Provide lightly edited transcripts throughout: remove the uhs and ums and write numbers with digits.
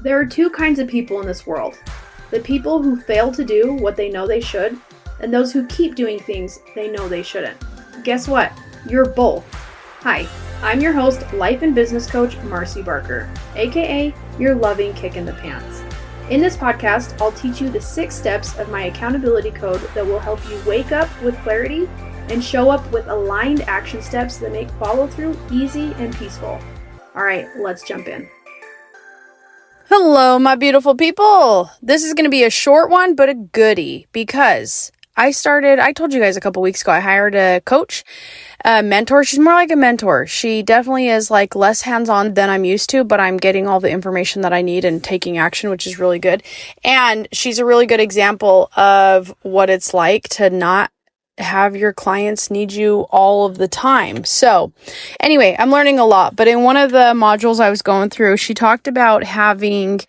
There are two kinds of people in this world. The people who fail to do what they know they should, and those who keep doing things they know they shouldn't. Guess what? You're both. Hi, I'm your host, life and business coach, Marcy Barker, aka your loving kick in the pants. In this podcast, I'll teach you the 6 steps of my accountability code that will help you wake up with clarity and show up with aligned action steps that make follow through easy and peaceful. All right, let's jump in. Hello, my beautiful people. This is going to be a short one, but a goodie because I told you guys a couple weeks ago, I hired a coach, a mentor. She's more like a mentor. She definitely is like less hands-on than I'm used to, but I'm getting all the information that I need and taking action, which is really good. And she's a really good example of what it's like to not have your clients need you all of the time. So anyway, I'm learning a lot, but in one of the modules I was going through, she talked about having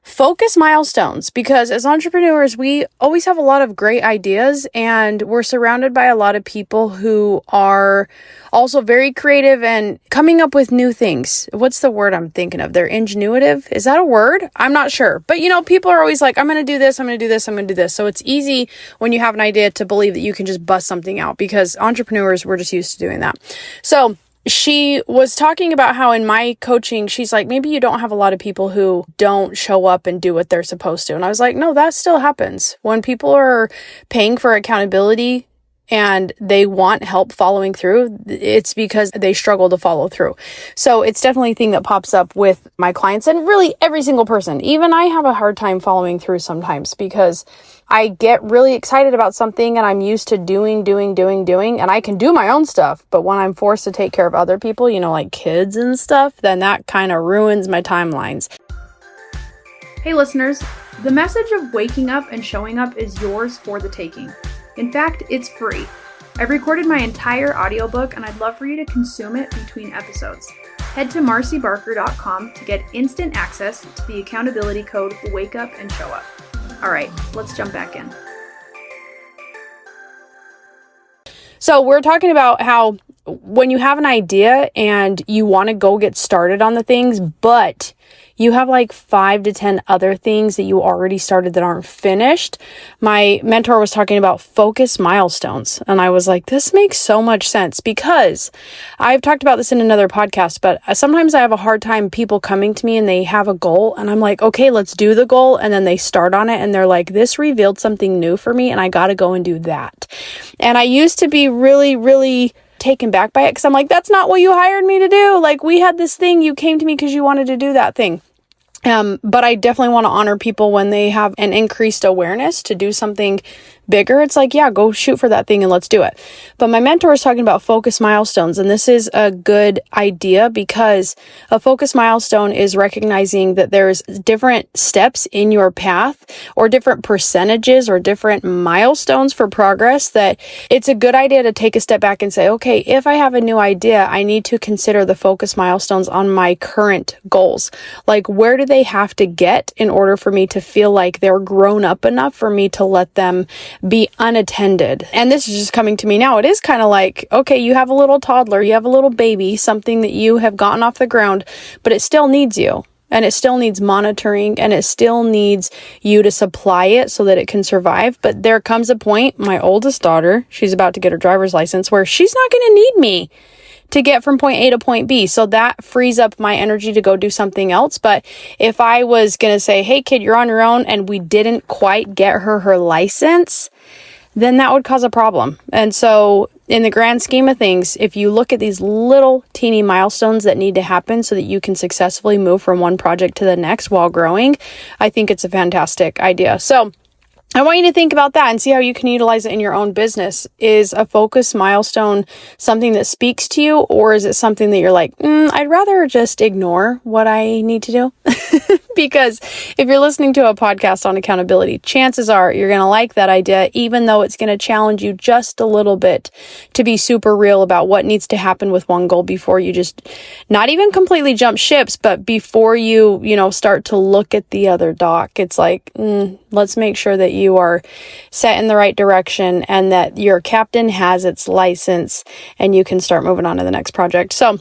focus milestones, because as entrepreneurs, we always have a lot of great ideas and we're surrounded by a lot of people who are also very creative and coming up with new things. What's the word I'm thinking of? They're ingenuitive. Is that a word? I'm not sure. But people are always like, I'm going to do this. I'm going to do this. I'm going to do this. So it's easy when you have an idea to believe that you can just bust something out, because entrepreneurs, we're just used to doing that. So she was talking about how in my coaching, she's like, maybe you don't have a lot of people who don't show up and do what they're supposed to. And I was like, no, that still happens. When people are paying for accountability and they want help following through, it's because they struggle to follow through. So it's definitely a thing that pops up with my clients and really every single person. Even I have a hard time following through sometimes because I get really excited about something and I'm used to doing, and I can do my own stuff. But when I'm forced to take care of other people, like kids and stuff, then that kind of ruins my timelines. Hey listeners, the message of waking up and showing up is yours for the taking. In fact, it's free. I've recorded my entire audiobook and I'd love for you to consume it between episodes. Head to marcybarker.com to get instant access to the accountability code Wake Up and Show Up. All right, let's jump back in. So we're talking about how when you have an idea and you want to go get started on the things, but you have like 5 to 10 other things that you already started that aren't finished. My mentor was talking about focus milestones. And I was like, this makes so much sense, because I've talked about this in another podcast, but sometimes I have a hard time people coming to me and they have a goal and I'm like, okay, let's do the goal. And then they start on it and they're like, this revealed something new for me and I got to go and do that. And I used to be really taken back by it because I'm like, that's not what you hired me to do. Like, we had this thing, you came to me because you wanted to do that thing. But I definitely want to honor people when they have an increased awareness to do something bigger. It's like, yeah, go shoot for that thing and let's do it. But my mentor is talking about focus milestones. And this is a good idea because a focus milestone is recognizing that there's different steps in your path or different percentages or different milestones for progress, that it's a good idea to take a step back and say, okay, if I have a new idea, I need to consider the focus milestones on my current goals. Like, where do they have to get in order for me to feel like they're grown up enough for me to let them be unattended? And this is just coming to me now. It is kind of like, okay, you have a little toddler, you have a little baby, something that you have gotten off the ground, but it still needs you. And it still needs monitoring and it still needs you to supply it so that it can survive. But there comes a point, my oldest daughter, she's about to get her driver's license, where she's not going to need me to get from point A to point B. So that frees up my energy to go do something else. But if I was going to say, hey kid, you're on your own, and we didn't quite get her license, then that would cause a problem. And so in the grand scheme of things, if you look at these little teeny milestones that need to happen so that you can successfully move from one project to the next while growing, I think it's a fantastic idea. So I want you to think about that and see how you can utilize it in your own business. Is a focus milestone something that speaks to you, or is it something that you're like, I'd rather just ignore what I need to do? Because if you're listening to a podcast on accountability, chances are you're going to like that idea, even though it's going to challenge you just a little bit to be super real about what needs to happen with one goal before you just not even completely jump ships, but before you start to look at the other dock. It's like, let's make sure that you are set in the right direction and that your captain has its license and you can start moving on to the next project. So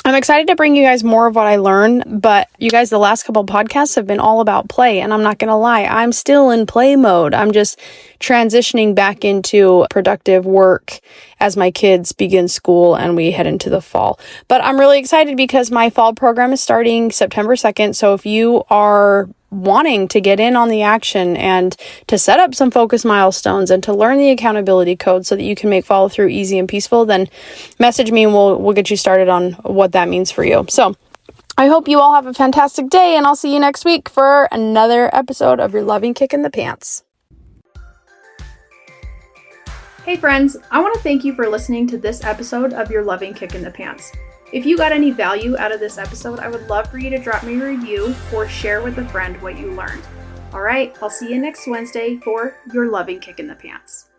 I'm excited to bring you guys more of what I learn, but you guys, the last couple of podcasts have been all about play, and I'm not going to lie, I'm still in play mode. I'm just transitioning back into productive work as my kids begin school and we head into the fall. But I'm really excited because my fall program is starting September 2nd, so if you are wanting to get in on the action and to set up some focus milestones and to learn the accountability code so that you can make follow through easy and peaceful, then message me and we'll get you started on what that means for you. So I hope you all have a fantastic day, and I'll see you next week for another episode of Your Loving Kick in the Pants. Hey friends, I want to thank you for listening to this episode of Your Loving Kick in the Pants. If you got any value out of this episode, I would love for you to drop me a review or share with a friend what you learned. All right, I'll see you next Wednesday for Your Loving Kick in the Pants.